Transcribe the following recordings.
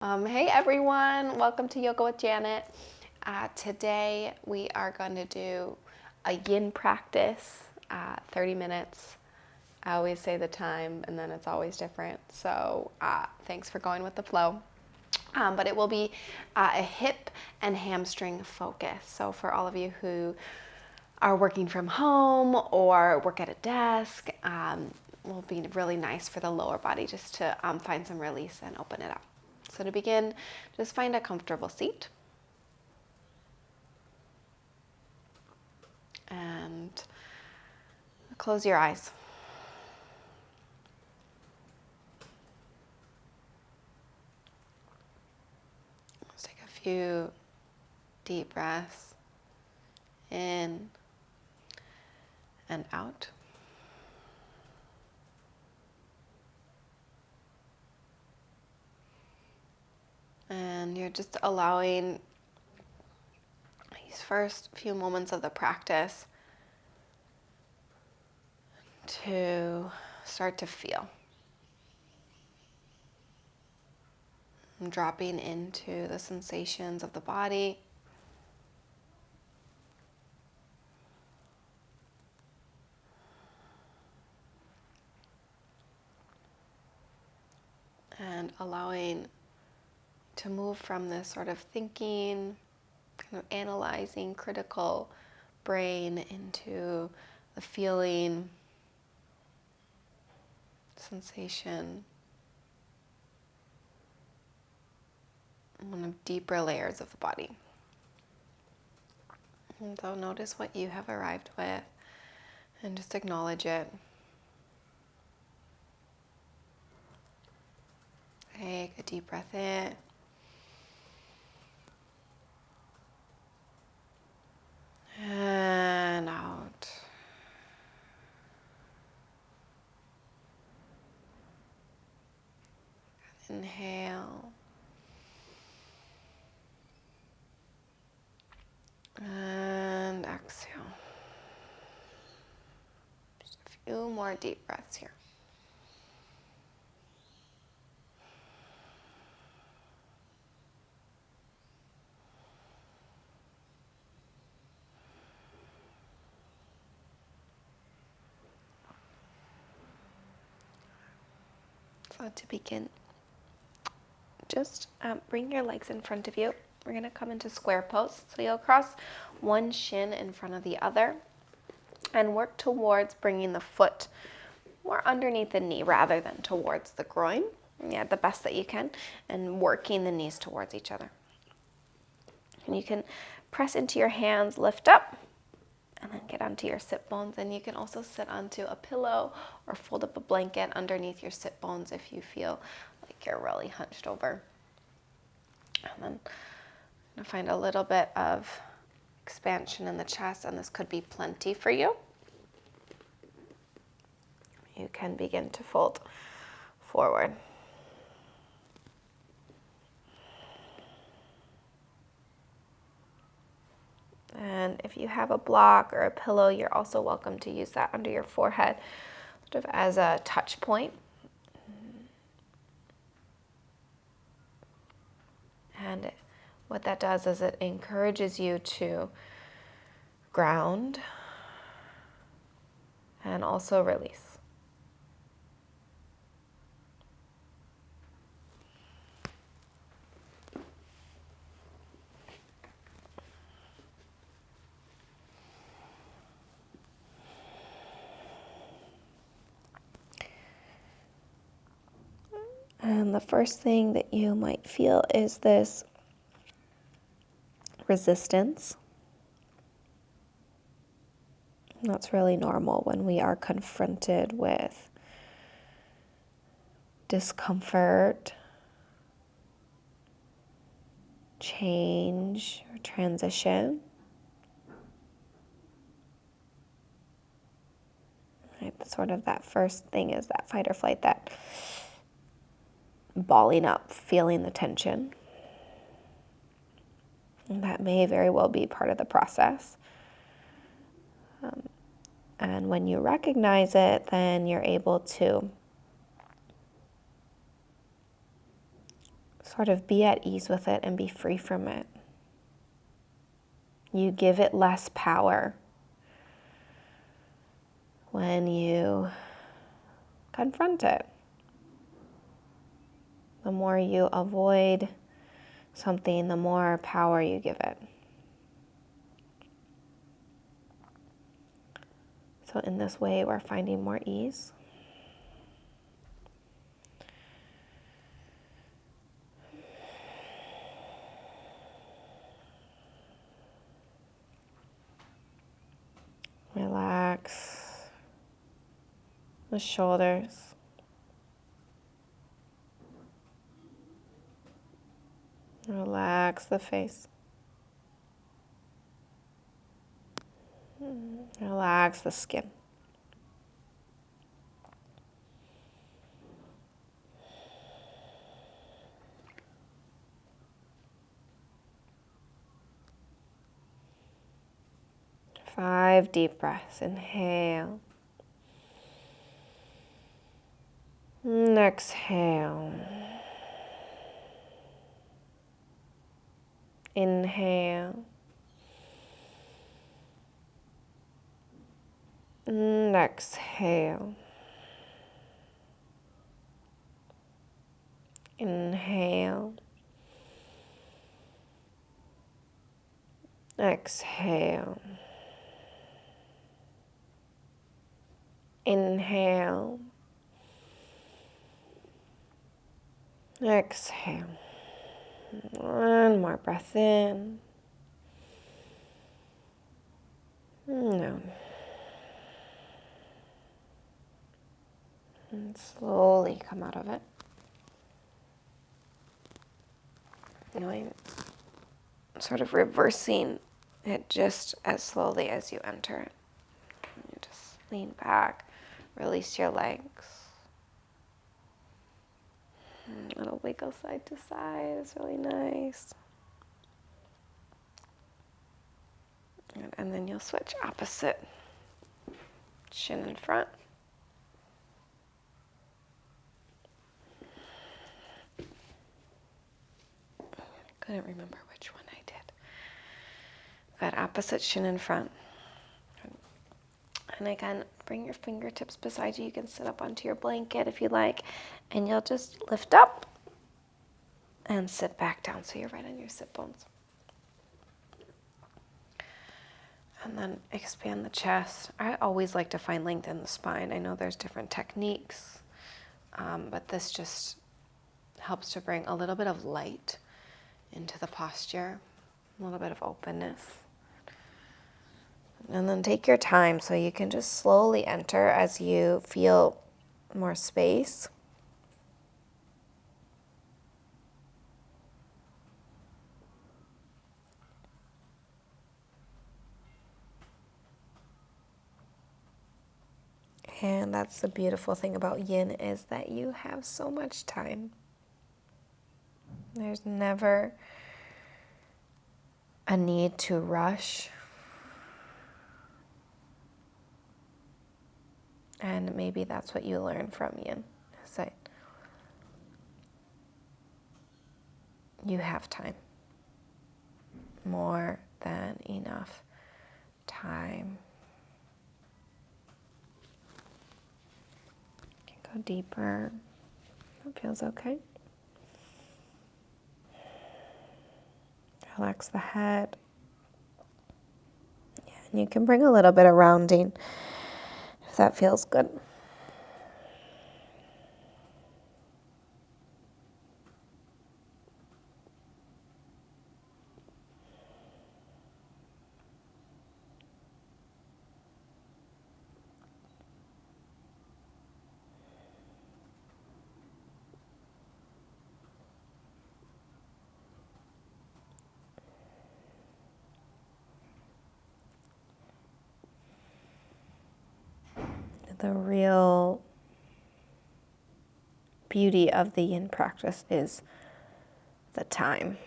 Hey everyone, welcome to Yoga with Janet. Today we are going to do a yin practice, 30 minutes. I always say the time and then it's always different, so thanks for going with the flow. But it will be a hip and hamstring focus. So for all of you who are working from home or work at a desk, will be really nice for the lower body just to find some release and open it up. So to begin, just find a comfortable seat. And close your eyes. Let's take a few deep breaths in and out. And you're just allowing these first few moments of the practice to start to feel. And dropping into the sensations of the body. And allowing to move from this sort of thinking, kind of analyzing, critical brain into the feeling, sensation, one of deeper layers of the body. And so notice what you have arrived with and just acknowledge it. Take a deep breath in. And out. Inhale. And exhale. Just a few more deep breaths here. So to begin, just bring your legs in front of you. We're going to come into square pose. So you'll cross one shin in front of the other and work towards bringing the foot more underneath the knee rather than towards the groin. Yeah, the best that you can, and working the knees towards each other. And you can press into your hands, lift up, and then get onto your sit bones. And you can also sit onto a pillow or fold up a blanket underneath your sit bones if you feel like you're really hunched over. And then I'm going to find a little bit of expansion in the chest, and this could be plenty for you. You can begin to fold forward. And if you have a block or a pillow, you're also welcome to use that under your forehead, sort of as a touch point. And what that does is it encourages you to ground and also release. And the first thing that you might feel is this resistance. And that's really normal when we are confronted with discomfort, change, or transition. Right, sort of that first thing is that fight or flight, that balling up, feeling the tension. And that may very well be part of the process. And when you recognize it, then you're able to sort of be at ease with it and be free from it. You give it less power when you confront it. The more you avoid something, the more power you give it. So in this way, we're finding more ease. Relax the shoulders. Relax the face. Relax the skin. Five deep breaths. Inhale. And exhale. Inhale. And exhale. Inhale. Exhale. Inhale. Exhale. One more breath in. No. And slowly come out of it. Sort of reversing it just as slowly as you enter it. You just lean back, release your legs. Little wiggle side to side is really nice. And then you'll switch opposite. Shin in front. Couldn't remember which one I did. That opposite shin in front. And again, bring your fingertips beside you. You can sit up onto your blanket if you like. And you'll just lift up and sit back down so you're right on your sit bones. And then expand the chest. I always like to find length in the spine. I know there's different techniques, but this just helps to bring a little bit of light into the posture, a little bit of openness. And then take your time so you can just slowly enter as you feel more space. And that's the beautiful thing about yin, is that you have so much time. There's never a need to rush. And maybe that's what you learn from yin, is that you have time. More than enough time. You can go deeper. That feels okay. Relax the head. Yeah, and you can bring a little bit of rounding if that feels good. The real beauty of the yin practice is the time.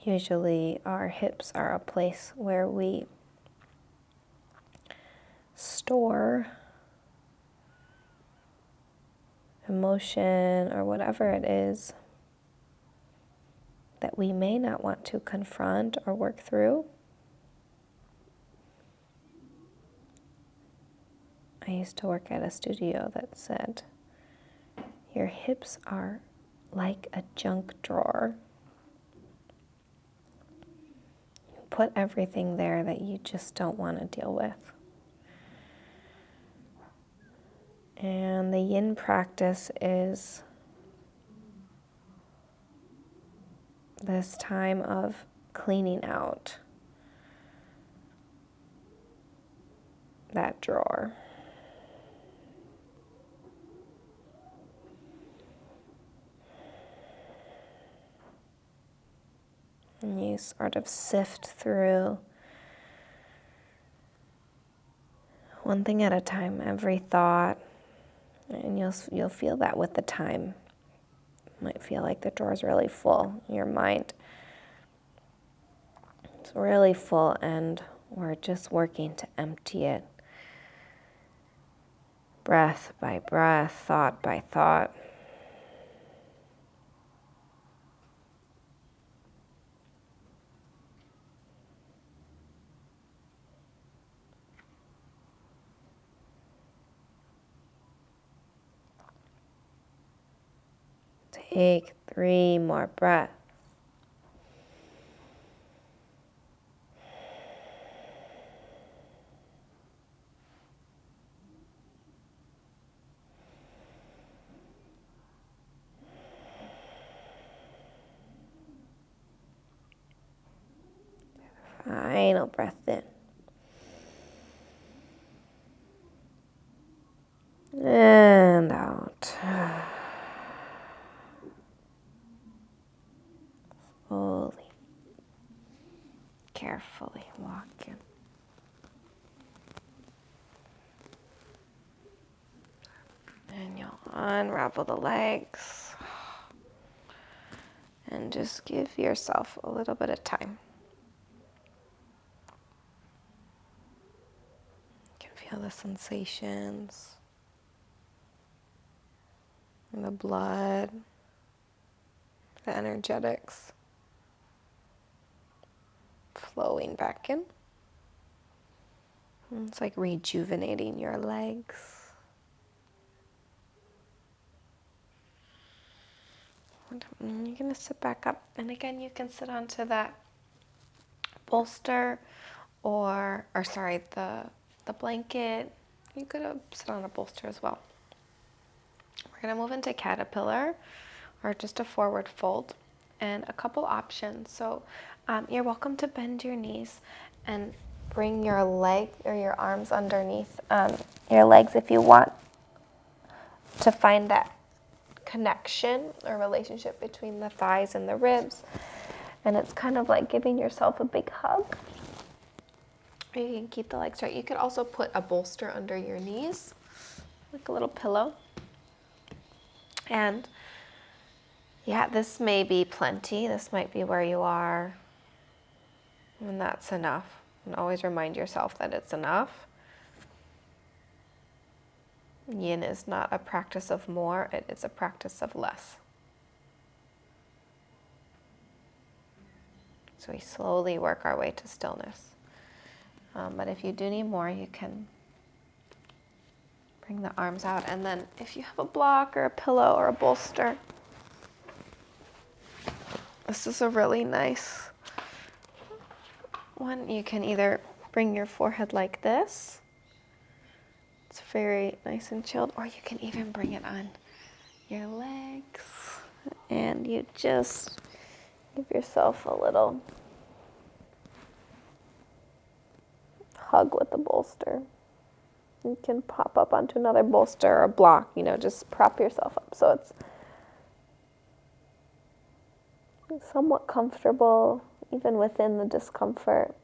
Usually our hips are a place where we store emotion or whatever it is that we may not want to confront or work through. I used to work at a studio that said, your hips are like a junk drawer. You put everything there that you just don't want to deal with. And the yin practice is this time of cleaning out that drawer. And you sort of sift through one thing at a time, every thought, and you'll feel that with the time. You might feel like the drawer's really full. Your mind is really full, and we're just working to empty it. Breath by breath, thought by thought. Take 3 more breaths. Final breath in. And out. Slowly, carefully walk in. And you'll unravel the legs. And just give yourself a little bit of time. You can feel the sensations in the blood, the energetics flowing back in. And it's like rejuvenating your legs. And you're going to sit back up. And again, you can sit onto that bolster the blanket. You could sit on a bolster as well. We're going to move into caterpillar or just a forward fold and a couple options. So you're welcome to bend your knees and bring your leg or your arms underneath your legs if you want to find that connection or relationship between the thighs and the ribs. And it's kind of like giving yourself a big hug. Or you can keep the legs straight. You could also put a bolster under your knees, like a little pillow. And yeah, this may be plenty. This might be where you are. And that's enough. And always remind yourself that it's enough. Yin is not a practice of more, it is a practice of less. So we slowly work our way to stillness. But if you do need more, you can bring the arms out. And then if you have a block or a pillow or a bolster, this is a really nice one. You can either bring your forehead like this. It's very nice and chilled. Or you can even bring it on your legs. And you just give yourself a little hug with the bolster. You can pop up onto another bolster or a block, just prop yourself up so it's somewhat comfortable, even within the discomfort.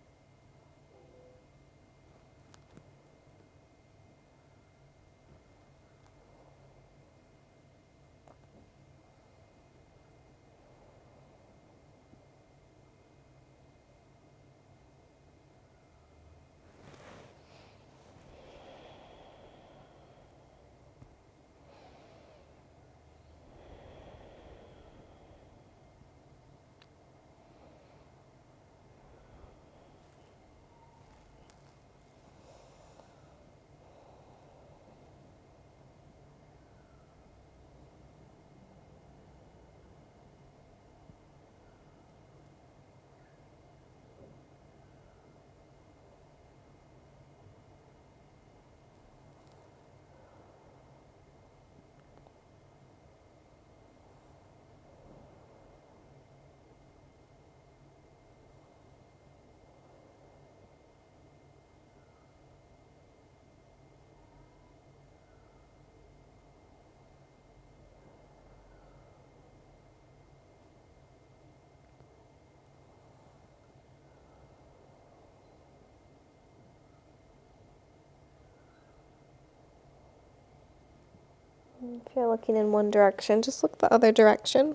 If you're looking in one direction, just look the other direction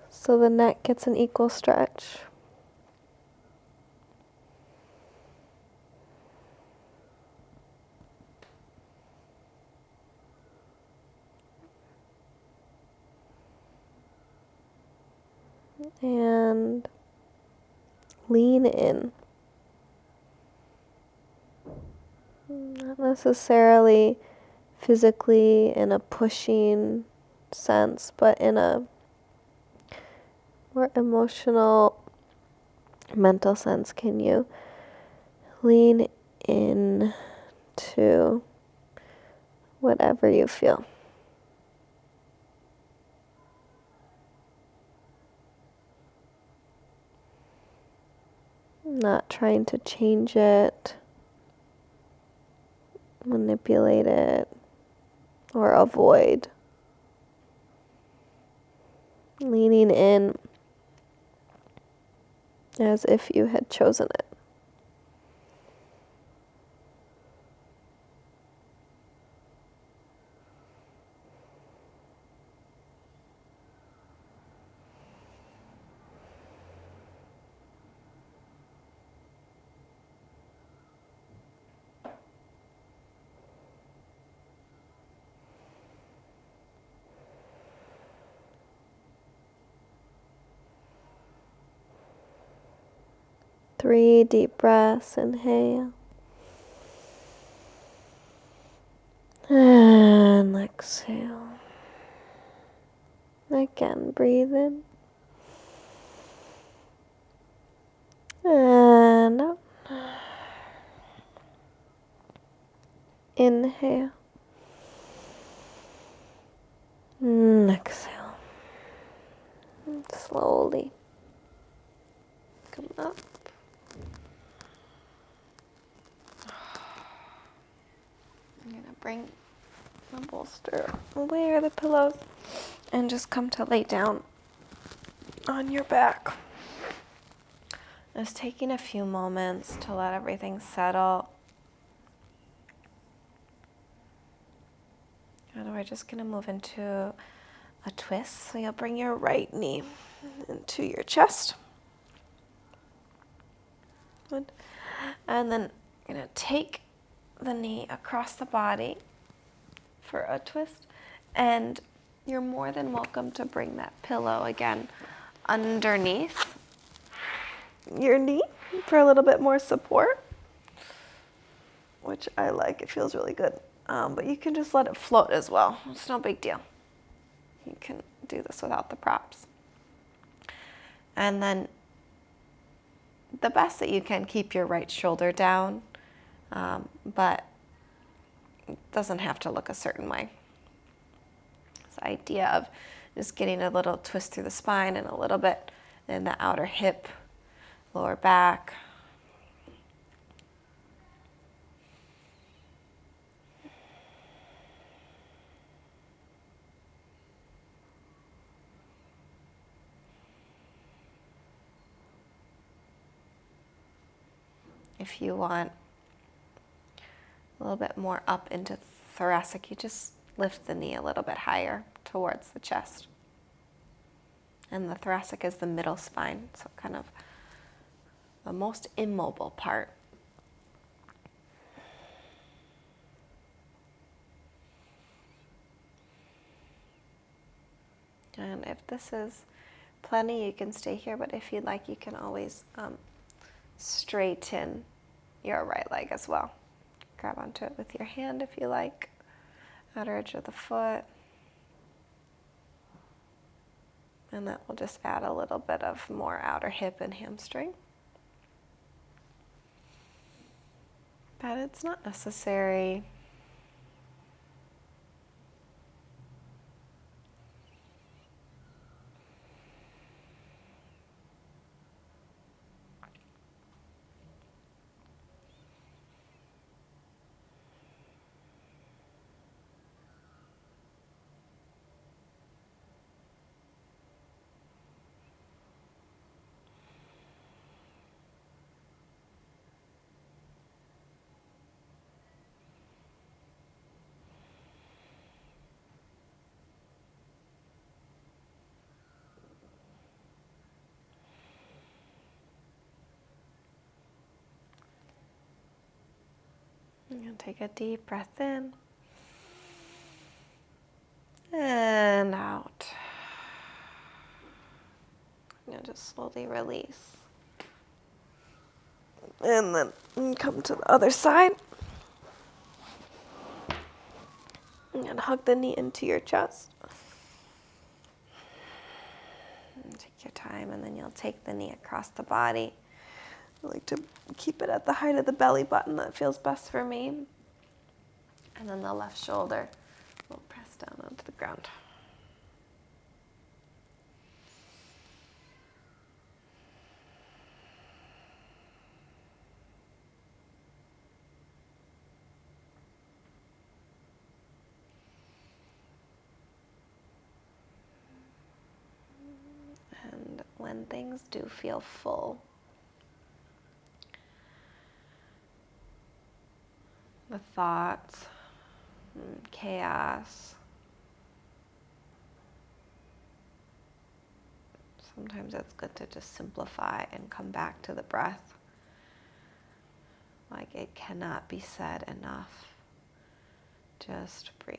so the neck gets an equal stretch. And lean in. Not necessarily physically in a pushing sense, but in a more emotional, mental sense. Can you lean in to whatever you feel? Not trying to change it, manipulate it, or avoid. Leaning in as if you had chosen it. Three deep breaths, inhale. And exhale. Again, breathe in. And out. Inhale. And exhale. And slowly come up. I'm going to bring the bolster away, or the pillows, and just come to lay down on your back. Just taking a few moments to let everything settle. And we're just going to move into a twist. So you'll bring your right knee into your chest. Good. And then you're going to take the knee across the body for a twist. And you're more than welcome to bring that pillow again underneath your knee for a little bit more support, which I like. It feels really good. But you can just let it float as well. It's no big deal. You can do this without the props. And then the best that you can, keep your right shoulder down, but it doesn't have to look a certain way. This idea of just getting a little twist through the spine and a little bit in the outer hip, lower back. If you want a little bit more up into thoracic, you just lift the knee a little bit higher towards the chest. And the thoracic is the middle spine, so kind of the most immobile part. And if this is plenty, you can stay here, but if you'd like, you can always straighten your right leg as well. Grab onto it with your hand if you like, outer edge of the foot. And that will just add a little bit of more outer hip and hamstring. But it's not necessary. And take a deep breath in and out. And just slowly release. And then come to the other side. And hug the knee into your chest. And take your time, and then you'll take the knee across the body. I like to keep it at the height of the belly button. That feels best for me. And then the left shoulder will press down onto the ground. And when things do feel full, the thoughts, chaos, sometimes it's good to just simplify and come back to the breath. Like it cannot be said enough. Just breathe.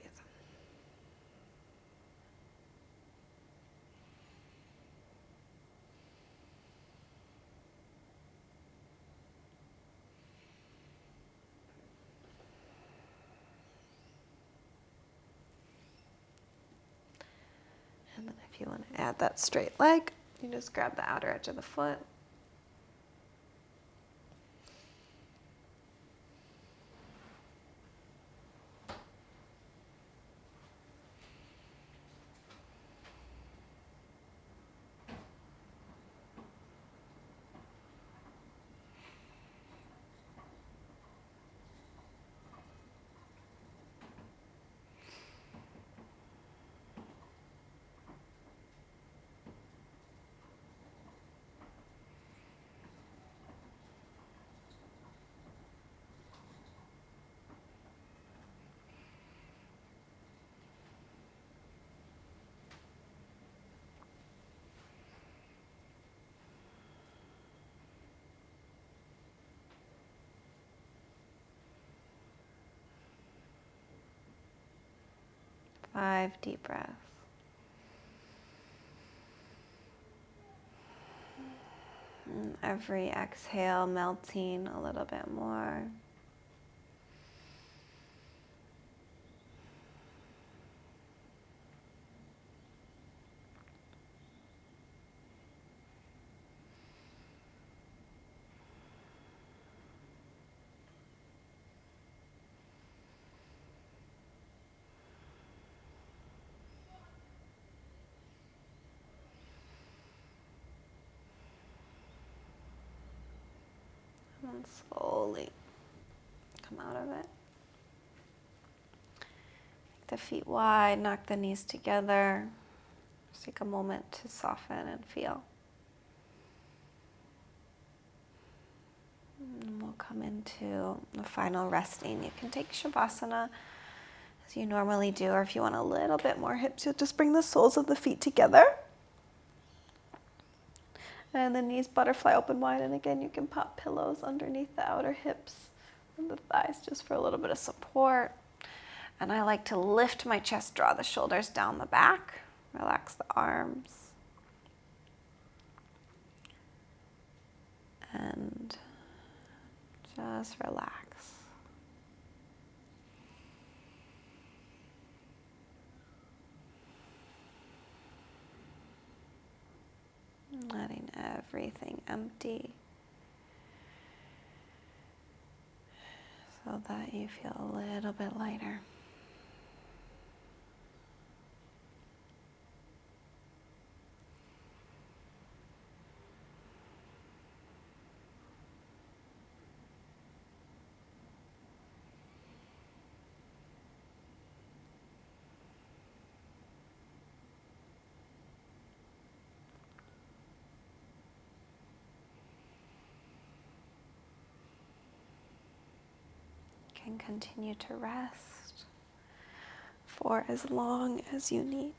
And then if you want to add that straight leg, you just grab the outer edge of the foot. Five deep breaths. And every exhale, melting a little bit more. And slowly come out of it. Make the feet wide, knock the knees together. Just take a moment to soften and feel. And we'll come into the final resting. You can take Savasana as you normally do, or if you want a little bit more hips, you'll just bring the soles of the feet together. And the knees butterfly open wide, and again you can pop pillows underneath the outer hips and the thighs just for a little bit of support. And I like to lift my chest, draw the shoulders down the back, relax the arms. And just relax. Letting everything empty so that you feel a little bit lighter. Can continue to rest for as long as you need.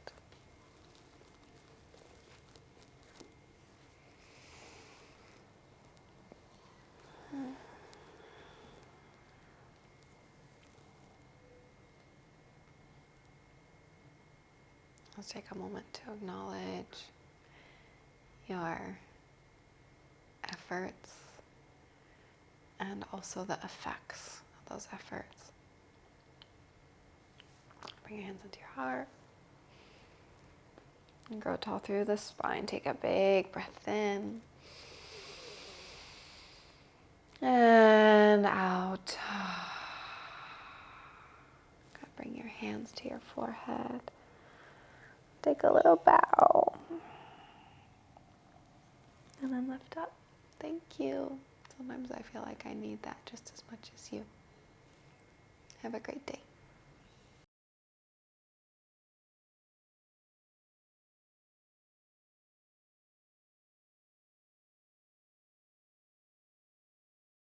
Let's take a moment to acknowledge your efforts and also the effects of those efforts. Bring your hands into your heart. And grow tall through the spine. Take a big breath in. And out. Bring your hands to your forehead. Take a little bow. And then lift up. Thank you. Sometimes I feel like I need that just as much as you. Have a great day.